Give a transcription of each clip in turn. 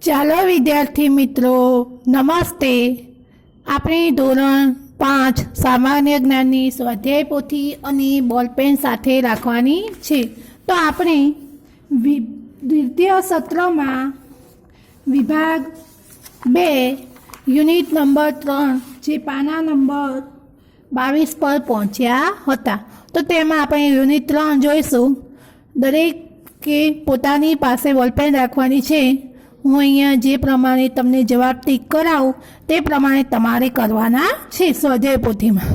ચાલો વિદ્યાર્થી મિત્રો, નમસ્તે. આપણે ધોરણ 5 સામાન્ય જ્ઞાનની સ્વાધ્યાય પોથી અને બોલપેન સાથે રાખવાની છે. તો આપણે દ્વિતીય સત્રમાં વિભાગ 2 યુનિટ નંબર 3 જે પાના નંબર 22 પર પહોંચ્યા હતા. તો તેમાં આપણે યુનિટ 3 જોઈશું. દરેકે પોતાની પાસે બોલપેન રાખવાની છે. હું અહીંયા જે પ્રમાણે તમને જવાબ ટીક કરાવું તે પ્રમાણે તમારે કરવાના છે સ્વાધ્યાય પોથીમાં.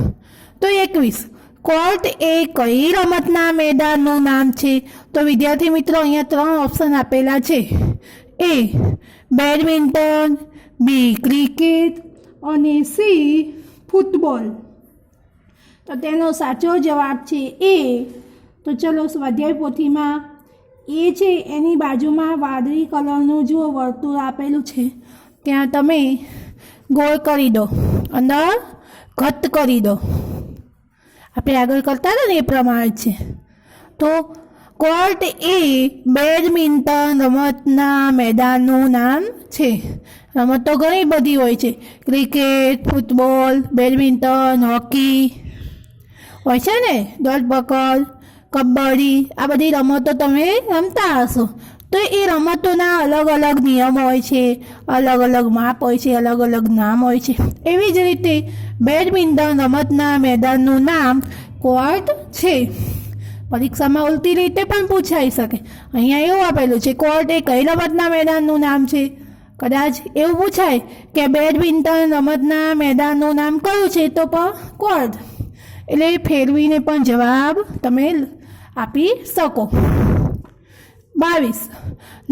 તો 21, કોર્ટ એ કઈ રમતના મેદાનનું નામ છે? તો વિદ્યાર્થી મિત્રો અહીંયા 3 ઓપ્શન આપેલા છે. એ બેડમિન્ટન, બી ક્રિકેટ અને સી ફૂટબોલ. તો તેનો સાચો જવાબ છે એ. તો ચલો સ્વાધ્યાય પોથીમાં એ છે એની બાજુમાં વાદળી કલરનું જો વર્તુળ આપેલું છે ત્યાં તમે ગોળ કરી દો, અંદર ઘટ કરી દો. આપણે આગળ કરતા હતા ને એ પ્રમાણે છે. તો કોર્ટ એ બેડમિન્ટન રમતના મેદાનનું નામ છે. રમત તો ઘણી બધી હોય છે, ક્રિકેટ, ફૂટબોલ, બેડમિન્ટન, હોકી હોય છે ને, દોડપકડ, કબડ્ડી, આ બધી રમતો તમે રમતા હશો. તો એ રમતોના અલગ અલગ નિયમો હોય છે, અલગ અલગ માપ હોય છે, અલગ અલગ નામ હોય છે. એવી જ રીતે બેડમિન્ટન રમતના મેદાનનું નામ કોર્ટ છે. પરીક્ષામાં ઉલટી રીતે પણ પૂછાઈ શકે. અહીંયા એવું આપેલું છે, કોર્ટ એ કઈ રમતના મેદાનનું નામ છે. કદાચ એવું પૂછાય કે બેડમિન્ટન રમતના મેદાનનું નામ કયું છે, તો પણ કોર્ટ. એટલે ફેરવીને પણ જવાબ તમે આપી શકો. 22,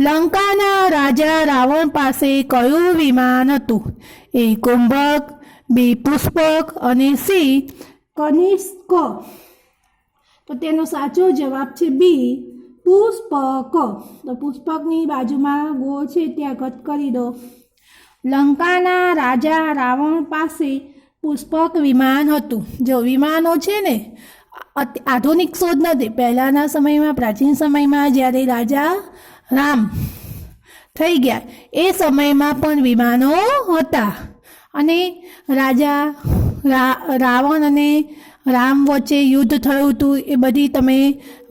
લંકાના રાજા રાવણ પાસે કયું વિમાન હતું? એ કુંભક, બી પુષ્પક અને સી કનિષ્ક. તો તેનો સાચો જવાબ છે બી પુષ્પક. તો પુષ્પકની બાજુમાં ગોળ છે ત્યાં ઘટ કરી દો. લંકાના રાજા રાવણ પાસે પુષ્પક વિમાન હતું. જો વિમાનો છે ને, આધુનિક શોધ નથી. પહેલાંના સમયમાં, પ્રાચીન સમયમાં જ્યારે રાજા રામ થઈ ગયા એ સમયમાં પણ વિમાનો હતા. અને રાજા રાવણ અને રામ વચ્ચે યુદ્ધ થયું હતું. એ બધી તમે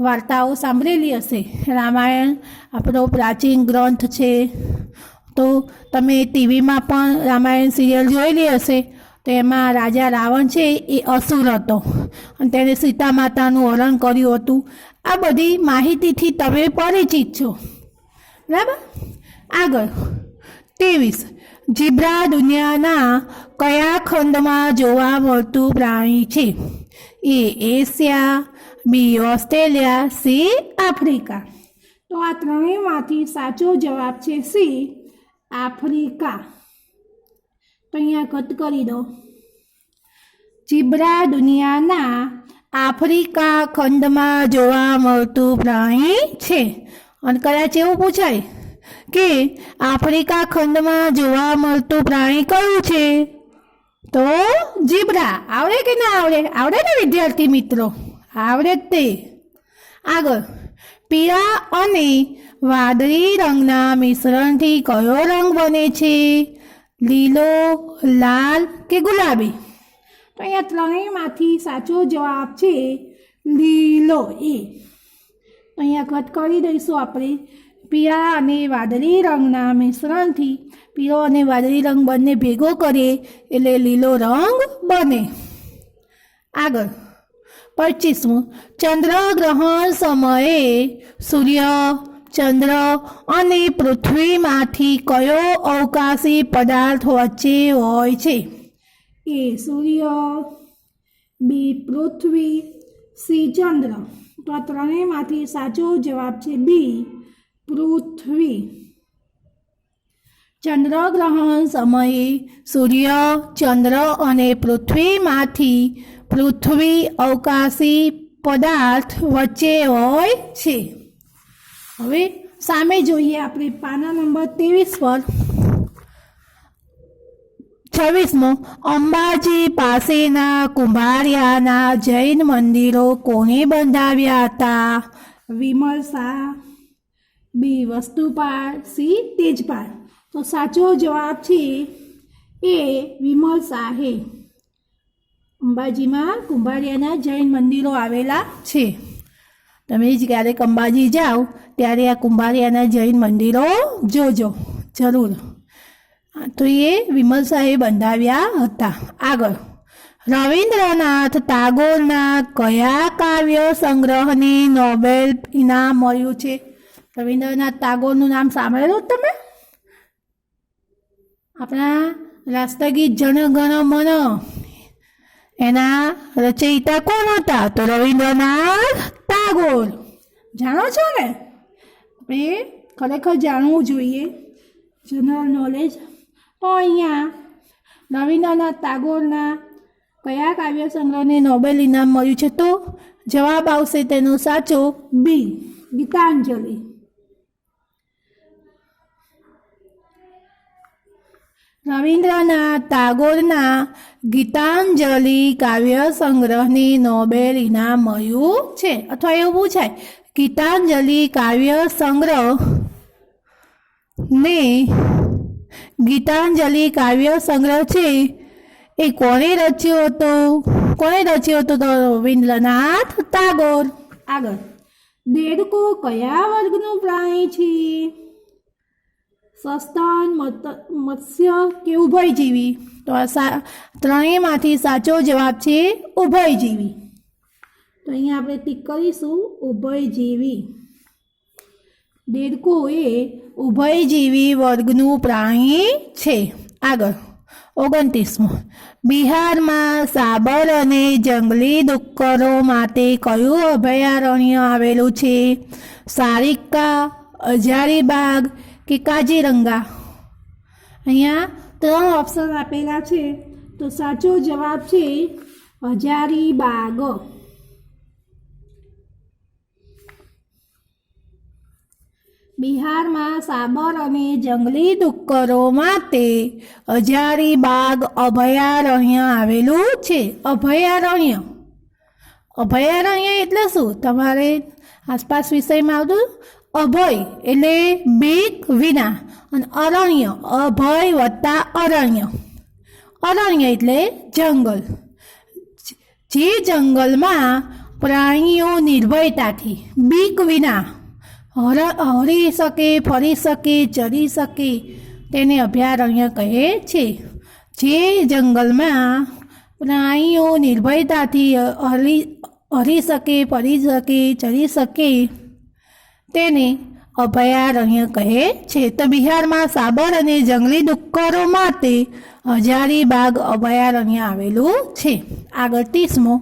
વાર્તાઓ સાંભળેલી હશે. રામાયણ આપણો પ્રાચીન ગ્રંથ છે. તો તમે ટીવીમાં પણ રામાયણ સિરિયલ જોયેલી હશે. તો એમાં રાજા રાવણ છે એ અસુર હતો અને તેને સીતા માતાનું હરણ કર્યું હતું. આ બધી માહિતીથી તમે પરિચિત છો, બરાબર. આગળ 23, ઝીબ્રા દુનિયાના કયા ખંડમાં જોવા મળતું પ્રાણી છે? એ એશિયા, બી ઓસ્ટ્રેલિયા, સી આફ્રિકા. તો આ ત્રણેયમાંથી સાચો જવાબ છે સી આફ્રિકા. તો અહીંયા કટ કરી દો. ઝીબ્રા દુનિયાના આફ્રિકા ખંડમાં જોવા મળતું પ્રાણી છે. અને કદાચ એવું પૂછાય કે આફ્રિકા ખંડમાં જોવા મળતું પ્રાણી કયું છે? તો ઝીબ્રા. આવડે કે ના આવડે? આવડે ને વિદ્યાર્થી મિત્રો? આવડે જ તે. આગળ, પીળા અને વાદળી રંગના મિશ્રણથી કયો રંગ બને છે? લીલો, લાલ કે ગુલાબી? તો અહીંયા ત્રણેયમાંથી સાચો જવાબ છે લીલો. એ અહીંયા કટ કરી દઈશું આપણે. પીળા અને વાદળી રંગના મિશ્રણથી પીળો અને વાદળી રંગ બંને ભેગો કરીએ એટલે લીલો રંગ બને. આગળ 25, ચંદ્રગ્રહણ સમયે સૂર્ય, ચંદ્ર અને પૃથ્વીમાંથી કયો અવકાશી પદાર્થ વચ્ચે હોય છે? એ સૂર્ય, બી પૃથ્વી, સી ચંદ્ર. તો આ ત્રણેયમાંથી સાચો જવાબ છે બી પૃથ્વી. ચંદ્રગ્રહણ સમયે સૂર્ય, ચંદ્ર અને પૃથ્વીમાંથી પૃથ્વી અવકાશી પદાર્થ વચ્ચે હોય છે. હવે સામે જોઈએ આપણે પાના નંબર 23 પર. 26મો, અંબાજી પાસેના કુંભારિયાના જૈન મંદિરો કોણે બંધાવ્યા હતા? વિમલ શાહ, બી વસ્તુપાળ, સી તેજપાળ. તો સાચો જવાબ છે એ વિમલ શાહે. અંબાજીમાં કુંભારિયાના જૈન મંદિરો આવેલા છે. તમે જ ક્યારેક અંબાજી જાઓ ત્યારે આ કુંભારિયાના જૈન મંદિરો જોજો જરૂર. તો એ વિમલ શાહે બંધાવ્યા હતા. આગળ, રવિન્દ્રનાથ ટાગોરના કયા કાવ્ય સંગ્રહને નોબેલ ઇનામ મળ્યું છે? રવિન્દ્રનાથ ટાગોરનું નામ સાંભળેલું તમે? આપણા રાષ્ટ્રગીત જન ગણ મન એના રચયિતા કોણ હતા? તો રવિન્દ્રનાથ ટાગોર. જાણો છો ને? આપણે ખરેખર જાણવું જોઈએ, જનરલ નોલેજ. તો અહીંયા રવિન્દ્રનાથ ટાગોરના કયા કાવ્ય સંગ્રહને નોબેલ ઇનામ મળ્યું છે? તો જવાબ આવશે તેનો સાચો બી, ગીતાંજલિ. રવિન્દ્રનાથ ટાગોરના ગીતાંજલિ કાવ્ય સંગ્રહને નોબેલ ઇનામ મળ્યું છે. અથવા એવું પૂછાય, ગીતાંજલિ કાવ્ય સંગ્રહ ને ગીતાંજલિ કાવ્ય સંગ્રહ છે એ કોણે રચ્યો હતો? તો રવિન્દ્રનાથ ટાગોર. આગળ, દેડકો કયા વર્ગનું પ્રાણી છે? સસ્તન, મત્સ્ય કે ઉભયજીવી? તો ત્રણેયમાંથી સાચો જવાબ છે ઉભયજીવી. તો અહીંયા આપણે ટીક કરીશું ઉભયજીવી. દેડકો એ ઉભયજીવી વર્ગનું પ્રાણી છે. આગળ, 29મો, બિહારમાં સાબર અને જંગલી ડુક્કરો માટે કયું અભયારણ્ય આવેલું છે? સારિસ્કા, હજારીબાગ કે કાજીરંગા? અહીંયા 3 ઓપ્શન આપેલા છે. તો સાચો જવાબ છે હજારીબાગ. બિહારમાં સાબર અને જંગલી ડુક્કરો માટે હજારીબાગ અભયારણ્ય આવેલું છે. અભયારણ્ય એટલે શું? તમારે આસપાસ વિષયમાં આવતું. અભય એટલે બીક વિના, અને અરણ્ય અભય વત્તા અરણ્ય. અરણ્ય એટલે જંગલ. જે જંગલમાં પ્રાણીઓ નિર્ભયતાથી બીક વિના હરી શકે, ફરી શકે, ચરી શકે તેને અભયારણ્ય કહે છે. જે જંગલમાં પ્રાણીઓ નિર્ભયતાથી હરી શકે, ફરી શકે, ચરી શકે તેને અભયારણ્ય કહે છે. તો બિહારમાં સાબર અને જંગલી ડુક્કરો માટે હજારીબાગ અભયારણ્ય આવેલું છે. આગળ 30મો,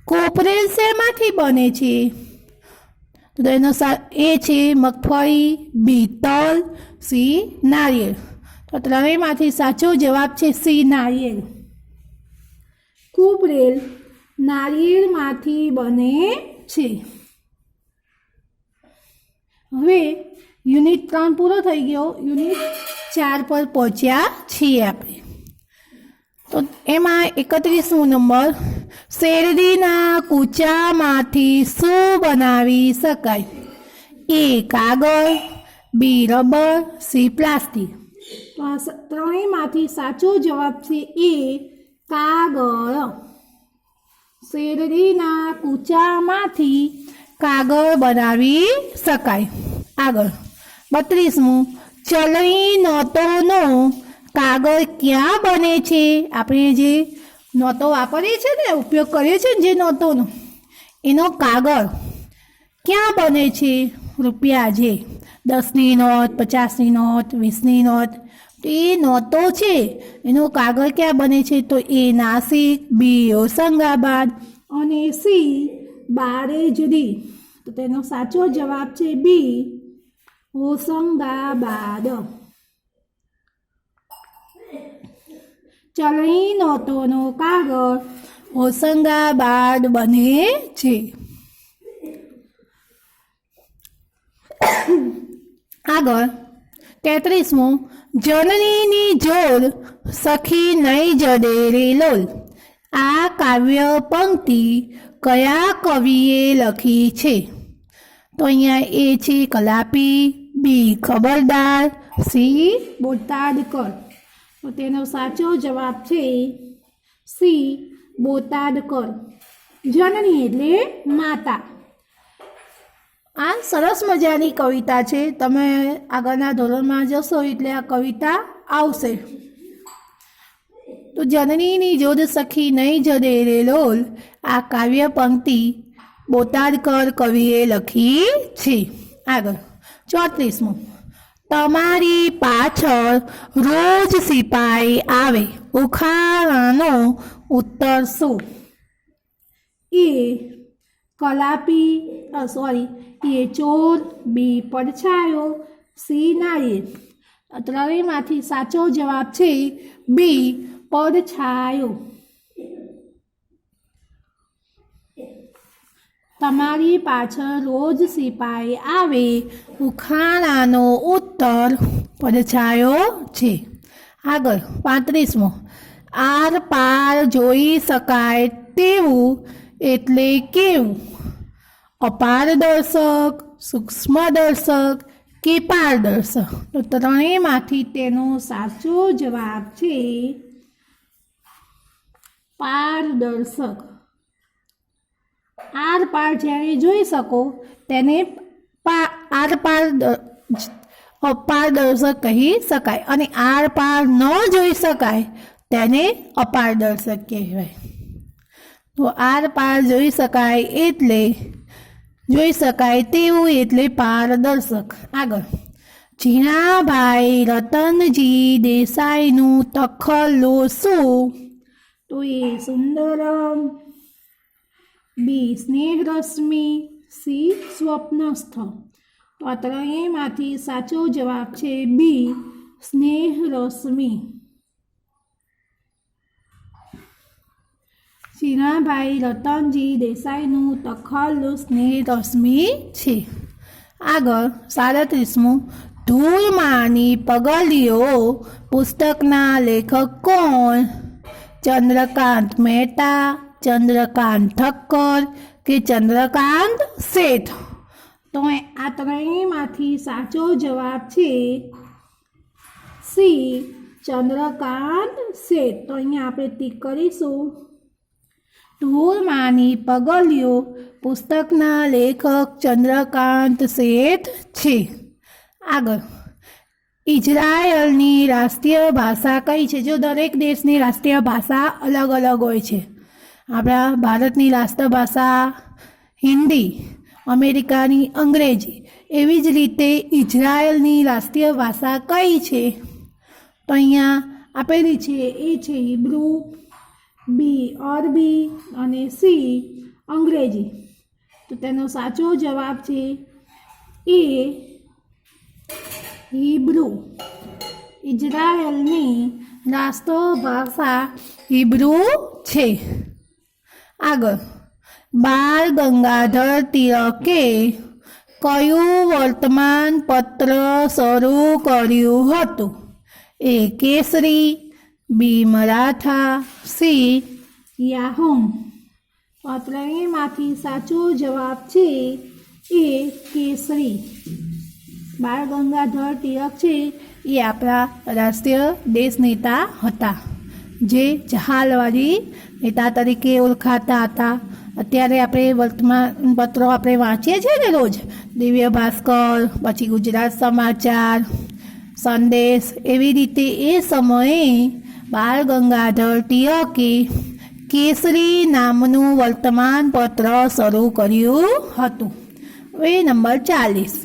કોપરેલ શેમાંથી બને છે? તો એનો એ છે મગફળી, બી તલ, સી નારિયેળ. તો ત્રણેયમાંથી સાચો જવાબ છે સી નારિયેળ. કોપરેલ નારિયેળમાંથી બને છે. હવે યુનિટ 3 પૂરો થઈ ગયો. યુનિટ 4 પર પહોંચ્યા છીએ આપણે. તો એમાં 31મો નંબર, શેરડીના કૂચામાંથી શું બનાવી શકાય? એ કાગળ, બી રબર, સી પ્લાસ્ટિક? તો આ ત્રણેયમાંથી સાચો જવાબ છે એ કાગળ. શેરડીના કૂચામાંથી કાગળ બનાવી શકાય. આગળ 32મું, ચલણી નોટોનો કાગળ ક્યાં બને છે? આપણે જે નોટો વાપરીએ છીએ ને, ઉપયોગ કરીએ છીએ જે નોટોનો, એનો કાગળ ક્યાં બને છે? રૂપિયા જે 10ની નોટ, 50ની નોટ, 20ની નોટ, તો એ નોટો છે એનો કાગળ ક્યાં બને છે? તો એ નાસિક, બી હોશંગાબાદ અને સી બારેજરી. તો તેનો સાચો જવાબ છે બી હોશંગાબાદ. ચલણી નોટોનો કાગળ હોશંગાબાદ બને છે. આગળ 33મું, જનનીની જોડ સખી નહીં જડે રે લોલ. આ કાવ્ય પંક્તિ કયા કવિએ લખી છે? તો અહીંયા એ છે કલાપી, બી ખબરદાર, સી બોટાદ કર. તો તેનો સાચો જવાબ છે સી બોટાદ કર. જનની એટલે માતા. આ સરસ મજાની કવિતા છે. તમે આગળના ધોરણમાં જશો એટલે આ કવિતા આવશે. તો જનનીની જોડ સખી નહીં જડે રે લોલ, આ કાવ્ય પંક્તિ બોટાદકર કવિએ લખી છે. આગળ 34મો. તમારી પાછળ રોજ સિપાઈ આવે, ઉખાણાનો ઉત્તર શું? એ કલાપી એ ચોર, બી પડછાયો, સી નારિયેળ. ત્રણેયમાંથી સાચો જવાબ છે બી પડછાયો. તમારી પાછળ રોજ સિપાઈ આવે, ઉખાણાનો ઉત્તર પડછાયો છે. આગળ 35મો. આર પાર જોઈ શકાય તેવું એટલે કેવું? અપારદર્શક, સૂક્ષ્મદર્શક કે પારદર્શક. તો ત્રણેયમાંથી તેનો સાચો જવાબ છે પારદર્શક. આર પાર જ્યારે જોઈ શકો તેને અપારદર્શક કહી શકાય, અને આર પાર ન જોઈ શકાય તેને અપારદર્શક કહેવાય. તો આર પાર જોઈ શકાય તેવું એટલે પારદર્શક. આગળ ઝીણાભાઈ રતનજી દેસાઈનું તખલ્લો શું? તો એ સુંદરમ, બી સ્નેહરશ્મિ, સી સ્વપ્નસ્થ. તો આ ત્રણેયમાંથી સાચો જવાબ છે બી સ્નેહરશ્મિ. ઝીણાભાઈ રતનજી દેસાઈનું તખલ્લુસ સ્નેહરશ્મિ છે. આગળ 37મું. ધૂળમાની પગલીઓ પુસ્તકના લેખક કોણ? ચંદ્રકાંત મહેતા, ચંદ્રકાંત ઠક્કર કે ચંદ્રકાંત શેઠ. તો આ ત્રણેયમાંથી સાચો જવાબ છે સી ચંદ્રકાંત શેઠ. તો અહીંયા આપણે ટીક કરીશું. ધૂળમાની પગલીઓ પુસ્તકના લેખક ચંદ્રકાંત શેઠ છે. આગળ ઇઝરાયલની રાષ્ટ્રીય ભાષા કઈ છે? જો દરેક દેશની રાષ્ટ્રીય ભાષા અલગ અલગ હોય છે. આપણા ભારતની રાષ્ટ્રભાષા હિન્દી, અમેરિકાની અંગ્રેજી, એવી જ રીતે ઇઝરાયલની રાષ્ટ્રીય ભાષા કઈ છે? તો અહીંયા આપેલી છે એ છે હિબ્રુ, બી અરબી અને સી અંગ્રેજી. તો તેનો સાચો જવાબ છે એ હિબ્રુ. ઇઝરાયલની રાષ્ટ્રભાષા હિબ્રુ છે. આગળ બાળ ગંગાધર તિલકે કયું વર્તમાન પત્ર શરૂ કર્યું હતું? એ કેસરી, બી મરાઠા, સી યાહોમ. આ ત્રણેયમાંથી સાચો જવાબ છે એ કેસરી. બાળ ગંગાધર તિલક છે એ આપણા રાષ્ટ્રીય દેશ નેતા હતા, જે જહાલવાદી નેતા તરીકે ઓળખાતા હતા. અત્યારે આપણે વર્તમાન પત્રો આપણે વાંચીએ છીએ ને રોજ, દિવ્ય ભાસ્કર, પછી ગુજરાત સમાચાર, સંદેશ, એવી રીતે એ સમયે બાળ ગંગાધર તિલકે કેસરી નામનું વર્તમાન પત્ર શરૂ કર્યું હતું. હવે નંબર 40.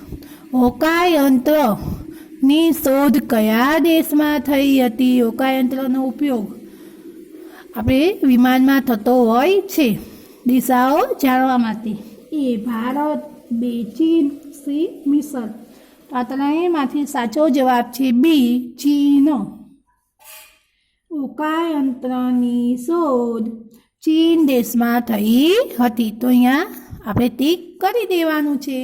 હોકાયંત્રની શોધ કયા દેશમાં થઈ હતી? હોકાયંત્રનો ઉપયોગ આપણે વિમાનમાં થતો હોય છે. દિશાઓ જાણવા માટે. એ ભારત, બી ચીન, સી મિસર. આ ત્રણેયમાંથી સાચો જવાબ છે બી ચીન. હોકાયંત્રની શોધ ચીન દેશમાં થઈ હતી. તો અહીંયા આપણે ટીક કરી દેવાનું છે.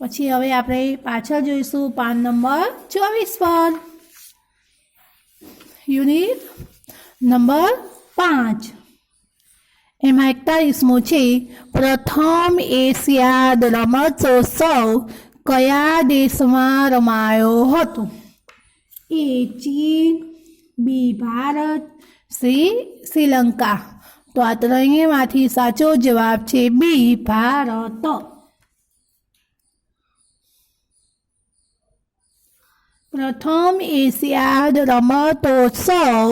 પછી હવે આપણે પાછળ જોઈશું પાન નંબર 24 પર. Unit number 5. એમાં 41મો છે પ્રથમ એશિયાડ રમતોત્સવ કયા દેશમાં રમાયો હતો? એ ચીન, બી ભારત, સી શ્રીલંકા. તો આ ત્રણેયમાંથી સાચો જવાબ છે બી ભારત. પ્રથમ એશિયાડ રમતોત્સવ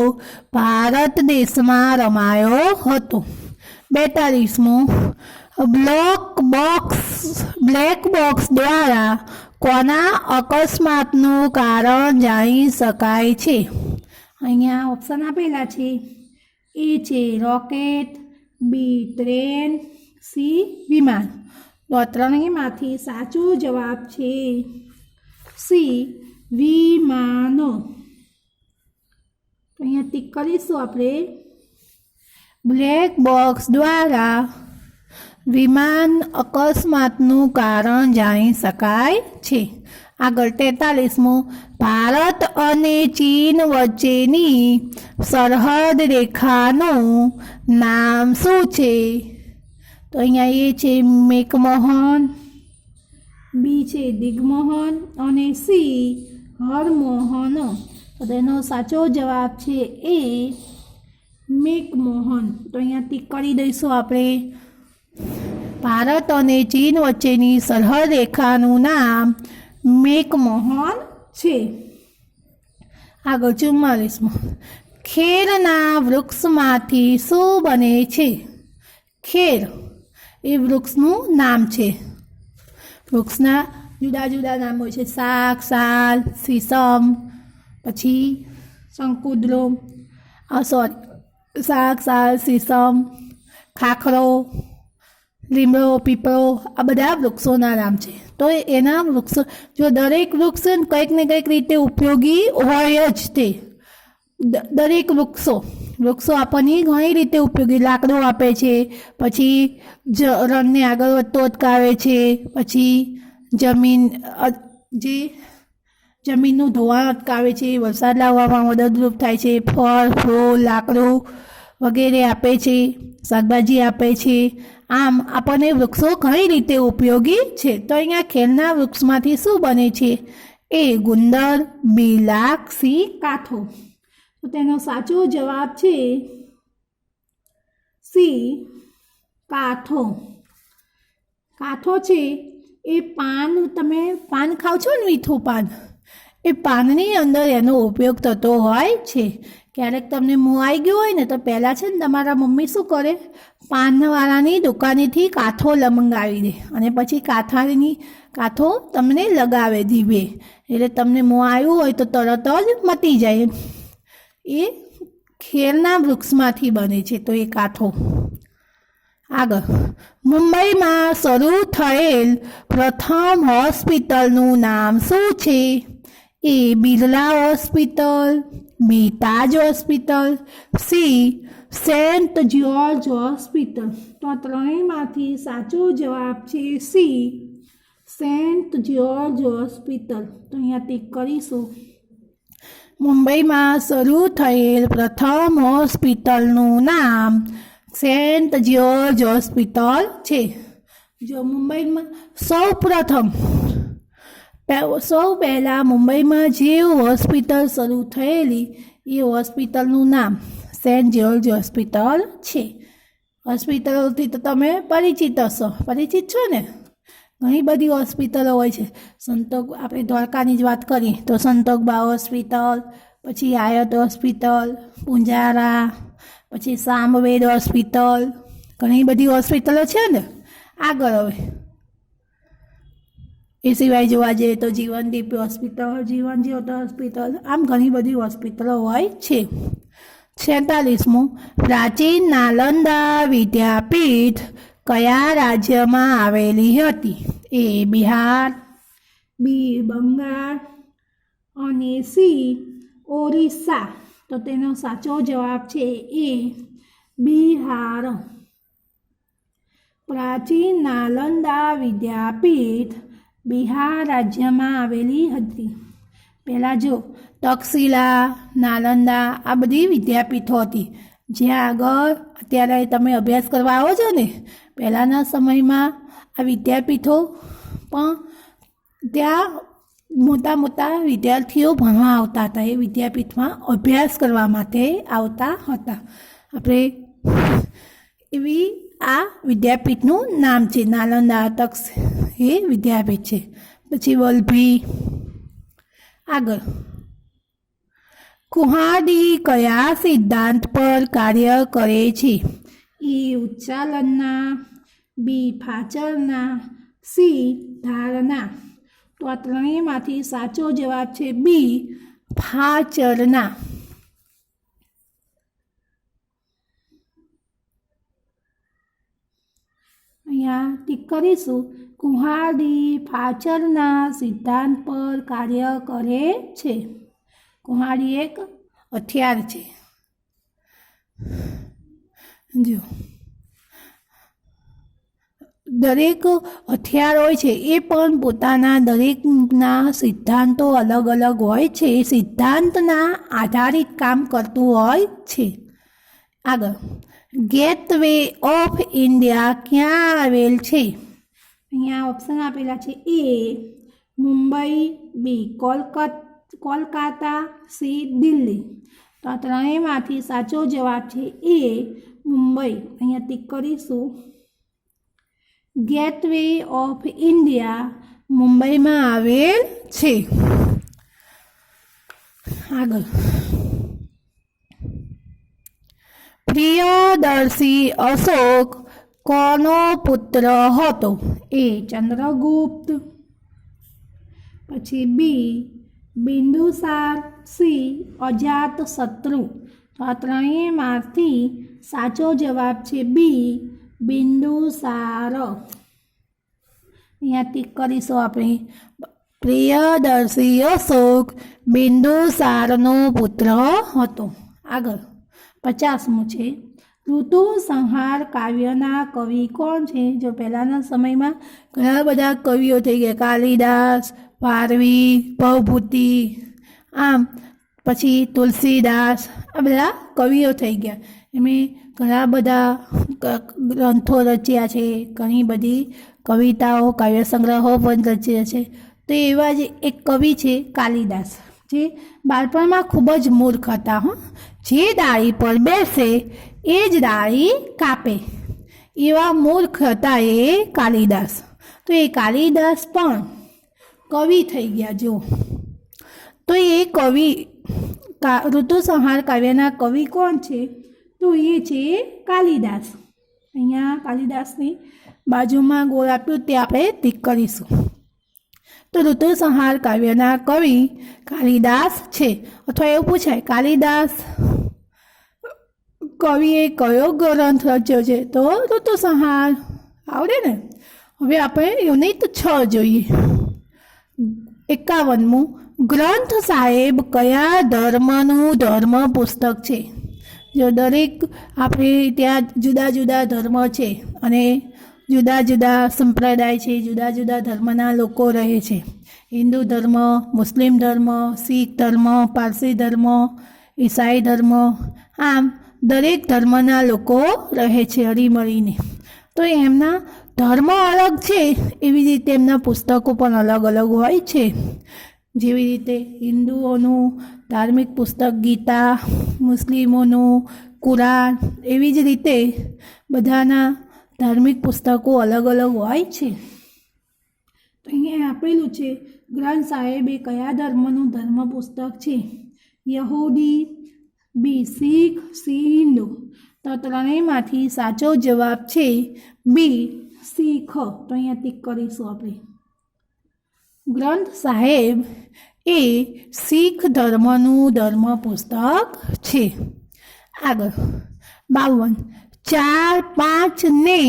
ભારત દેશમાં રમાયો હતો. 42મું, બ્લેક બોક્સ દ્વારા કોના અકસ્માતનું કારણ જાણી શકાય છે? અહીંયા ઓપ્શન આપેલા છે. એ છે રોકેટ, બી ટ્રેન, સી વિમાન. તો ત્રણેયમાંથી સાચો જવાબ છે સી વિમાનો. તો અહીંયા ટીક કરીશું આપણે. બ્લેક બોક્સ દ્વારા વિમાન અકસ્માતનું કારણ જાણી શકાય છે. આગળ 43મું, ભારત અને ચીન વચ્ચેની સરહદ રેખાનું નામ શું છે? તો અહીંયા એ છે મેકમોહન, બી છે દિગ્મોહન અને સી હરમોહન. તો તેનો સાચો જવાબ છે એ મેકમોહન. તો અહીંયા ટીક કરી દઈશું આપણે. ભારત અને ચીન વચ્ચેની સરહદ રેખાનું નામ મેકમોહન છે. આગળ 44મું, ખેરના વૃક્ષમાંથી શું બને છે? ખેર એ વૃક્ષનું નામ છે. વૃક્ષના જુદા જુદા નામ હોય છે. શાક, સાલ, સીસમ, પછી શંકુદ્રુમ, શાક, સાલ, સીસમ, ખાખરો, લીમડો, પીપળો, આ બધા વૃક્ષોના નામ છે. તો એના વૃક્ષો, જો દરેક વૃક્ષ કંઈક ને કંઈક રીતે ઉપયોગી હોય જ. તે દરેક વૃક્ષો આપણને ઘણી રીતે ઉપયોગી, લાકડું આપે છે, પછી રણને આગળ વધતો અટકાવે છે, પછી જમીનનું ધોવાણ અટકાવે છે, વરસાદ લાવવામાં મદદરૂપ થાય છે, ફળ, ફૂલ, લાકડું વગેરે આપે છે, શાકભાજી આપે છે. આમ આપણને વૃક્ષો ઘણી રીતે ઉપયોગી છે. તો અહીંયા ખેરના વૃક્ષમાંથી શું બને છે? એ ગુંદર, બી લાખ, સી કાથો. તો તેનો સાચો જવાબ છે સી કાથો. કાથો છે એ પાન, તમે પાન ખાવ છો ને, મીઠું પાન, એ પાનની અંદર એનો ઉપયોગ થતો હોય છે. ક્યારેક તમને મોં આવી ગયું હોય ને, તો પહેલાં છે ને તમારા મમ્મી શું કરે, પાનવાળાની દુકાનેથી કાથો મંગાવી દે અને પછી કાથો તમને લગાવે જીભે, એટલે તમને મોં આવ્યું હોય તો તરત જ મટી જાય. એ ખેરના વૃક્ષમાંથી બને છે. તો એ કાથો. આગળ, મુંબઈમાં શરૂ થયેલ પ્રથમ હોસ્પિટલનું નામ શું છે? A Birla hospital, B Taj hospital, C Saint George hospital. તો આ ત્રણેયમાંથી સાચો જવાબ છે સી સેન્ટ જ્યોર્જ હોસ્પિટલ. તો અહીંયા ટીક કરીશું. મુંબઈમાં શરૂ થયેલ પ્રથમ હોસ્પિટલનું નામ સેન્ટ જ્યોર્જ હોસ્પિટલ છે. જો મુંબઈમાં સૌ પહેલાં મુંબઈમાં જે હોસ્પિટલ શરૂ થયેલી એ હોસ્પિટલનું નામ સેન્ટ જ્યોર્જ હોસ્પિટલ છે. હોસ્પિટલોથી તો તમે પરિચિત છો ને? ઘણી બધી હોસ્પિટલો હોય છે. આપણે દ્વારકાની જ વાત કરીએ તો સંતોકબા હોસ્પિટલ, પછી આયત હોસ્પિટલ, પુંજારા, પછી સામવેદ હોસ્પિટલ, ઘણી બધી હોસ્પિટલો છે ને. આગળ હવે એ સિવાય જોવા જઈએ તો જીવનદીપ હોસ્પિટલ, જીવન જ્યોત હોસ્પિટલ, આમ ઘણી બધી હોસ્પિટલો હોય છે. 46મું, પ્રાચીન નાલંદા વિદ્યાપીઠ કયા રાજ્યમાં આવેલી હતી? એ બિહાર, બી બંગાળ અને સી ઓરિસ્સા. તો તેનો સાચો જવાબ છે એ બિહાર. પ્રાચીન નાલંદા વિદ્યાપીઠ બિહાર રાજ્યમાં આવેલી હતી. પહેલાં જો તક્ષશિલા, નાલંદા આ બધી વિદ્યાપીઠો હતી, જ્યાં આગળ અત્યારે તમે અભ્યાસ કરવા આવો છો ને, પહેલાંના સમયમાં આ વિદ્યાપીઠો પણ ત્યાં મોટા મોટા વિદ્યાર્થીઓ ભણવા આવતા હતા, એ વિદ્યાપીઠમાં અભ્યાસ કરવા માટે આવતા હતા. આપણે એવી આ વિદ્યાપીઠનું નામ છે, નાલંદા તક્ષ એ વિદ્યાપીઠ છે. પછી વલભી. આગળ, કુહાડી કયા સિદ્ધાંત પર કાર્ય કરે છે? એ ઉચ્ચાલનના, બી ફાચરના, સી ધારના. તો આ ત્રણેયમાંથી સાચો જવાબ છે બી ફાચરના. અહીંયા ટીક કરીશું. કુહાડી ફાચરના સિદ્ધાંત પર કાર્ય કરે છે. કુહાડી એક હથિયાર છે. જો દરેક હથિયાર હોય છે એ પણ પોતાના દરેકના સિદ્ધાંતો અલગ અલગ હોય છે. એ સિદ્ધાંતના આધારિત કામ કરતું હોય છે. આગળ, ગેટવે ઓફ ઇન્ડિયા ક્યાં આવેલ છે? અહીંયા ઓપ્શન આપેલા છે. એ મુંબઈ, બી કોલકાતા, સી દિલ્હી. તો આ ત્રણેયમાંથી સાચો જવાબ છે એ મુંબઈ. અહીંયા ટીક કરીશું. ગેટવે ઓફ ઇન્ડિયા મુંબઈમાં આવેલ છે. આગળ, પ્રિયદર્શી અશોક કોનો પુત્ર હતો? એ ચંદ્રગુપ્ત, પછી બી બિંદુસાર, સી અજાતશત્રુ. તો આ ત્રણેયમાંથી સાચો જવાબ છે બી બિંદુસાર. અહીંયા ટીક કરીશું આપણે. પ્રિયદર્શી અશોક બિંદુસારનો પુત્ર હતો. આગળ, 50મું છે. ઋતુ સંહાર કાવ્યના કવિ કોણ છે? જો પહેલાંના સમયમાં ઘણા બધા કવિઓ થઈ ગયા, કાલિદાસ, ભારવી, ભવભૂતિ, આમ પછી તુલસીદાસ, આ બધા કવિઓ થઈ ગયા. એમણે ઘણા બધા ગ્રંથો રચ્યા છે, ઘણી બધી કવિતાઓ, કાવ્ય સંગ્રહો પણ રચ્યા છે. તો એવા જ એક કવિ છે કાલિદાસ, જે બાળપણમાં ખૂબ જ મૂર્ખ હતા. જે ડાળી પર બેસે એ જ ડાળી કાપે, એવા મૂર્ખ હતા એ કાલિદાસ. તો એ કાલિદાસ પણ કવિ થઈ ગયા. જો તો એ કવિ ઋતુસંહાર કાવ્યના કવિ કોણ છે? તો એ છે કાલિદાસ. અહીંયા કાલિદાસની બાજુમાં ગોળ આપ્યું તે આપણે ટીક કરીશું. તો ઋતુસંહાર કાવ્યના કવિ કાલિદાસ છે. અથવા એવું પૂછાય, કાલિદાસ કવિએ કયો ગ્રંથ રચ્યો છે? તો ઋતુસંહાર. આવડે ને? હવે આપણે યુનિટ 6 જોઈએ. 51મું, ગ્રંથ સાહેબ કયા ધર્મનું ધર્મ પુસ્તક છે? જો દરેક આપણે ત્યાં જુદા જુદા ધર્મ છે અને જુદા જુદા સંપ્રદાય છે, જુદા જુદા ધર્મના લોકો રહે છે. હિન્દુ ધર્મ, મુસ્લિમ ધર્મ, શીખ ધર્મ, પારસી ધર્મ, ઈસાઈ ધર્મ, આમ દરેક ધર્મના લોકો રહે છે હળીમળીને. તો એમના ધર્મ અલગ છે, એવી રીતે એમના પુસ્તકો પણ અલગ અલગ હોય છે. જેવી રીતે હિન્દુઓનું ધાર્મિક પુસ્તક ગીતા, મુસ્લિમોનું કુરાન, એવી જ રીતે બધાના ધાર્મિક પુસ્તકો અલગ અલગ હોય છે. તો અહીંયા આપેલું છે, ગ્રંથ સાહેબ એ કયા ધર્મનું ધર્મ પુસ્તક છે? યહૂદી, બી શીખ, સી હિન્દુ. તો ત્રણેયમાંથી સાચો જવાબ છે બી શીખ. તો અહીંયા ટીક કરીશું આપણે. ગ્રંથ સાહેબ એ શીખ ધર્મનું ધર્મ પુસ્તક છે. આગળ, 52, 4, 5 ને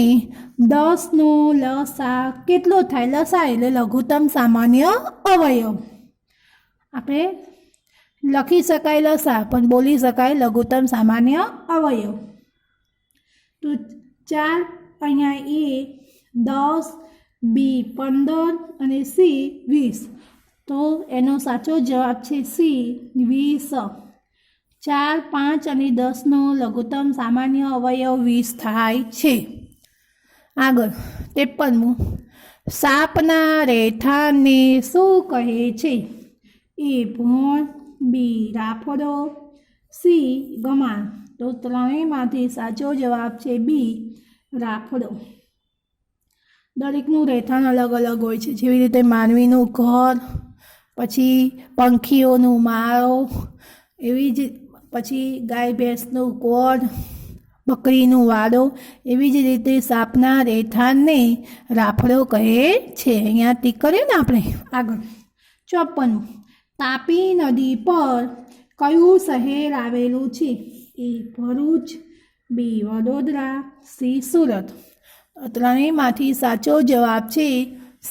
10નો લસા કેટલો થાય? લસા એટલે લઘુત્તમ સામાન્ય અવયવ. આપણે લખી શકાય લસા, પણ બોલી શકાય લઘુત્તમ સામાન્ય અવયવ. તો 4 અહીંયા એ 10, બી 15 અને સી 20. તો એનો સાચો જવાબ છે સી 20. 4, 5 અને 10નો લઘુત્તમ સામાન્ય અવયવ 20 થાય છે. આગળ, 53મું, સાપના રહેઠાણને શું કહે છે? એ ભોણ, બી રાફડો, સી ગમાણ. તો ત્રણેયમાંથી સાચો જવાબ છે બી રાફડો. દરેકનું રહેઠાણ અલગ અલગ હોય છે, જેવી રીતે માનવીનું ઘર, પછી પંખીઓનું માળો, એવી જ પછી ગાય ભેંસનું કોડ, બકરીનું વાડો, એવી જ રીતે સાપના રહેઠાણને રાફડો કહે છે. અહીંયા ટીક કર્યું ને આપણે. આગળ 54. તાપી નદી પર કયું શહેર આવેલું છે? એ ભરૂચ, બી વડોદરા, સી સુરત. ત્રણેયમાંથી સાચો જવાબ છે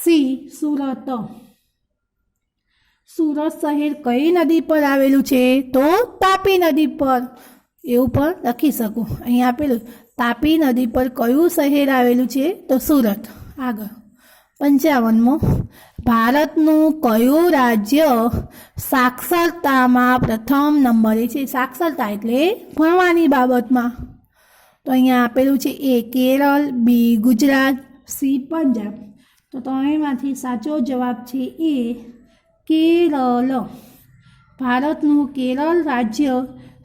સી સુરત. સુરત શહેર કઈ નદી પર આવેલું છે? તો તાપી નદી પર. એવું પણ લખી શકું. અહીંયા આપેલું તાપી નદી પર કયું શહેર આવેલું છે? તો સુરત. આગળ 55. ભારતનું કયું રાજ્ય સાક્ષરતામાં પ્રથમ નંબરે છે? સાક્ષરતા એટલે ભણવાની બાબતમાં. તો અહીંયા આપેલું છે એ કેરળ, બી ગુજરાત, સી પંજાબ. તો ત્રણેયમાંથી સાચો જવાબ છે એ કેરળ. ભારતનું કેરળ રાજ્ય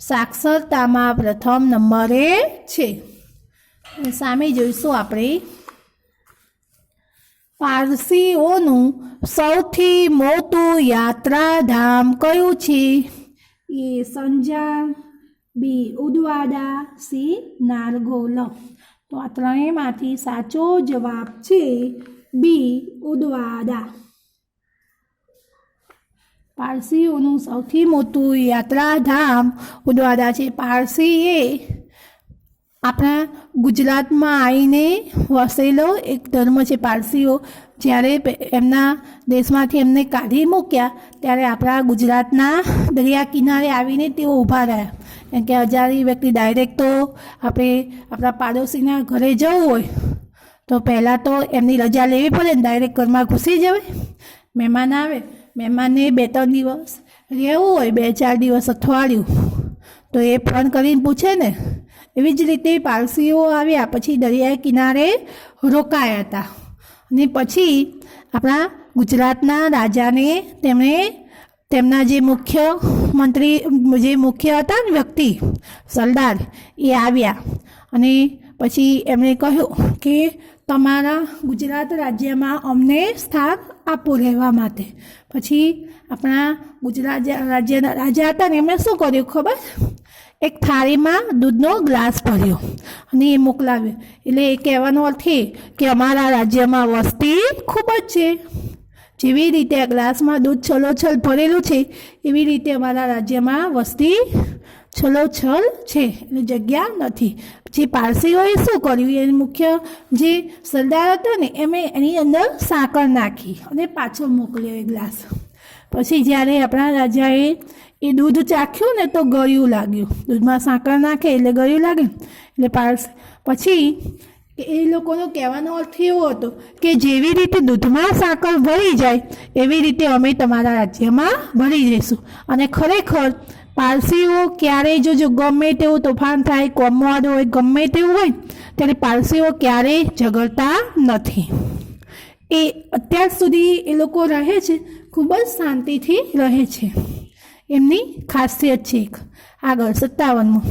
સાક્ષરતામાં પ્રથમ નંબરે છે. સામે જોઈશું આપણે પારસીઓનું સૌથી મોટું યાત્રાધામ કયું છે? એ સંજાણ, બી ઉદવાડા, સી નારગોલ. તો આ ત્રણેયમાંથી સાચો જવાબ છે બી ઉદવાડા. પારસીઓનું સૌથી મોટું યાત્રાધામ ઉદવાડા છે. પારસી એ આપણા ગુજરાતમાં આવીને વસેલો એક ધર્મ છે. પારસીઓ જ્યારે એમના દેશમાંથી એમને કાઢી મૂક્યા ત્યારે આપણા ગુજરાતના દરિયા કિનારે આવીને તેઓ ઊભા રહ્યા. કેમ કે અજાણી વ્યક્તિ ડાયરેક્ટ તો આપણે આપણા પાડોશીના ઘરે જવું હોય તો પહેલાં તો એમની રજા લેવી પડે ને, ડાયરેક્ટ ઘરમાં ઘૂસી જવાય. મહેમાન આવે, મહેમાનને 2-3 દિવસ રહેવું હોય, 2-4 દિવસ, અઠવાડિયું, તો એ ફોન કરીને પૂછે ને. એવી જ રીતે પારસીઓ આવ્યા પછી દરિયા કિનારે રોકાયા હતા અને પછી આપણા ગુજરાતના રાજાને તેમણે તેમના જે મુખ્ય મંત્રી, જે મુખ્ય હતા ને વ્યક્તિ, સરદાર, એ આવ્યા અને પછી એમણે કહ્યું કે તમારા ગુજરાત રાજ્યમાં અમને સ્થાન આપો રહેવા માટે. પછી આપણા ગુજરાત રાજ્યના રાજા હતા ને એમણે શું કર્યું ખબર? એક થાળીમાં દૂધનો ગ્લાસ ભર્યો અને એ મોકલાવ્યો. એટલે એ કહેવાનો અર્થ એ કે અમારા રાજ્યમાં વસ્તી ખૂબ જ છે. જેવી રીતે આ ગ્લાસમાં દૂધ છલોછલ ભરેલું છે એવી રીતે અમારા રાજ્યમાં વસ્તી છલોછલ છે, એટલે જગ્યા નથી. પછી પારસીઓએ શું કર્યું? એ મુખ્ય જે સરદાર હતો ને એની અંદર સાકર નાખી અને પાછો મોકલ્યો એ ગ્લાસ. પછી જ્યારે આપણા રાજાએ એ દૂધ ચાખ્યું ને તો ગળ્યું લાગ્યું. દૂધમાં સાકર નાખે એટલે ગળ્યું લાગે. એટલે પછી એ લોકોનો કહેવાનો અર્થ એવો હતો કે જેવી રીતે દૂધમાં સાકર ભળી જાય એવી રીતે અમે તમારા રાજ્યમાં ભળી જઈશું. અને ખરેખર પારસીઓ ક્યારેય જો ગમે તેવું તોફાન થાય, કોમવાદ હોય, ગમે તેવું હોય ત્યારે પારસીઓ ક્યારેય ઝઘડતા નથી. એ અત્યાર સુધી એ લોકો રહે છે, ખૂબ જ શાંતિથી રહે છે. એમની ખાસિયત છે. આગળ 57.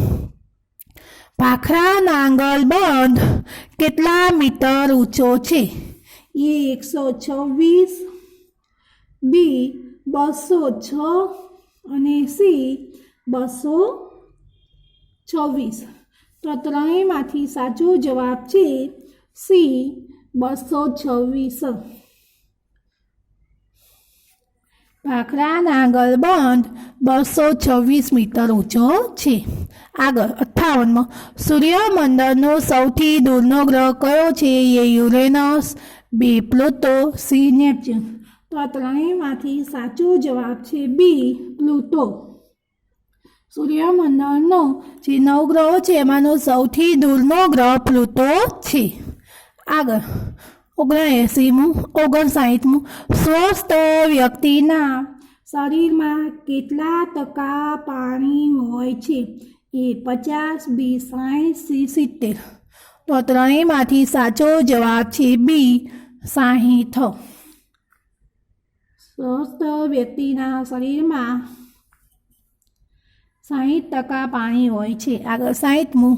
ભાખરા નાંગલ બંધ કેટલા મીટર ઊંચો છે? એ 126, બી 206 અને સી 226. તો ત્રણેયમાંથી સાચો જવાબ છે સી 226. ભાખરા નાંગલ બંધ 226 મીટર ઊંચો છે. આગળ 58. સૂર્યમંડળનો સૌથી દૂરનો ગ્રહ કયો છે? એ યુરેનસ, બી પ્લુટો, સી નેપચ્યુન. તો આ ત્રણેયમાંથી સાચો જવાબ છે બી પ્લુટો. સૂર્યમંડળનો જે 9 ગ્રહો છે એમાંનો સૌથી દૂરનો ગ્રહ પ્લુટો છે. આગળ 59. સ્વસ્થ વ્યક્તિના શરીરમાં કેટલા ટકા પાણી હોય છે? એ 50, બી 60, સી 70. તો ત્રણેયમાંથી સાચો જવાબ છે બી 60 સ્વસ્થ વ્યક્તિના શરીરમાં 60% પાણી હોય છે. આગળ 60મું,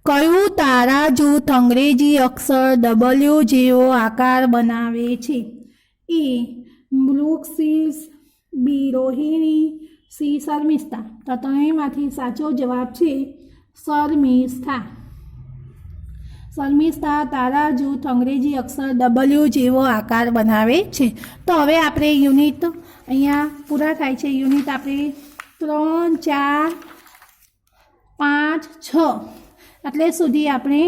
કયું તારા જૂથ અંગ્રેજી અક્ષર W જેવો આકાર બનાવે છે? એ બ્રુકસીસ, બી રોહિણી, સી શર્મિષ્ઠા. તો ત્રણેયમાંથી સાચો જવાબ છે શર્મિષ્ઠા. શર્મિષ્ઠા તારા જૂથ અંગ્રેજી અક્ષર W જેવો આકાર બનાવે છે. તો હવે આપણે યુનિટ અહીંયા પૂરા થાય છે. યુનિટ આપણે 3, 4, 5, 6 એટલે સુધી આપણે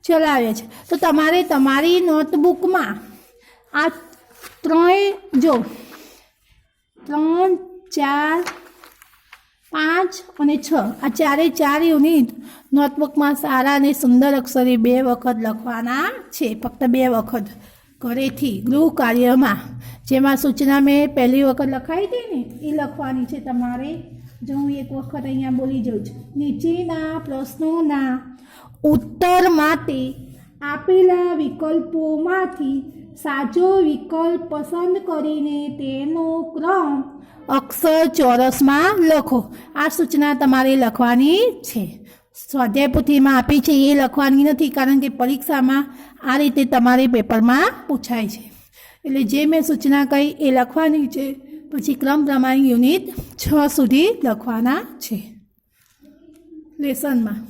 ચલાવીએ છીએ. તો તમારે તમારી નોટબુકમાં આ ત્રણેય જો 3, 4, 5 અને 6 આ ચારે 4 યુનિટ નોટબુકમાં સારા અને સુંદર અક્ષરે 2 વખત લખવાના છે. ફક્ત 2 વખત ઘરેથી ગૃહ કાર્યમાં. જેમાં સૂચના મેં પહેલી વખત લખાઈ હતી ને એ લખવાની છે તમારે. જો હું એક વખત અહીંયા બોલી જાઉં છું. નીચેના પ્રશ્નોના ઉત્તર માટે આપેલા વિકલ્પોમાંથી સાચો વિકલ્પ પસંદ કરીને તેનો ક્રમ અક્ષર ચોરસમાં લખો. આ સૂચના તમારે લખવાની છે. સ્વાધ્યાય પોથીમાં આપી છે એ લખવાની નથી, કારણ કે પરીક્ષામાં આ રીતે તમારે પેપરમાં પૂછાય છે. એટલે જે મેં સૂચના કહી એ લખવાની છે. પછી ક્રમ પ્રમાણે યુનિટ 6 સુધી લખવાના છે લેસનમાં.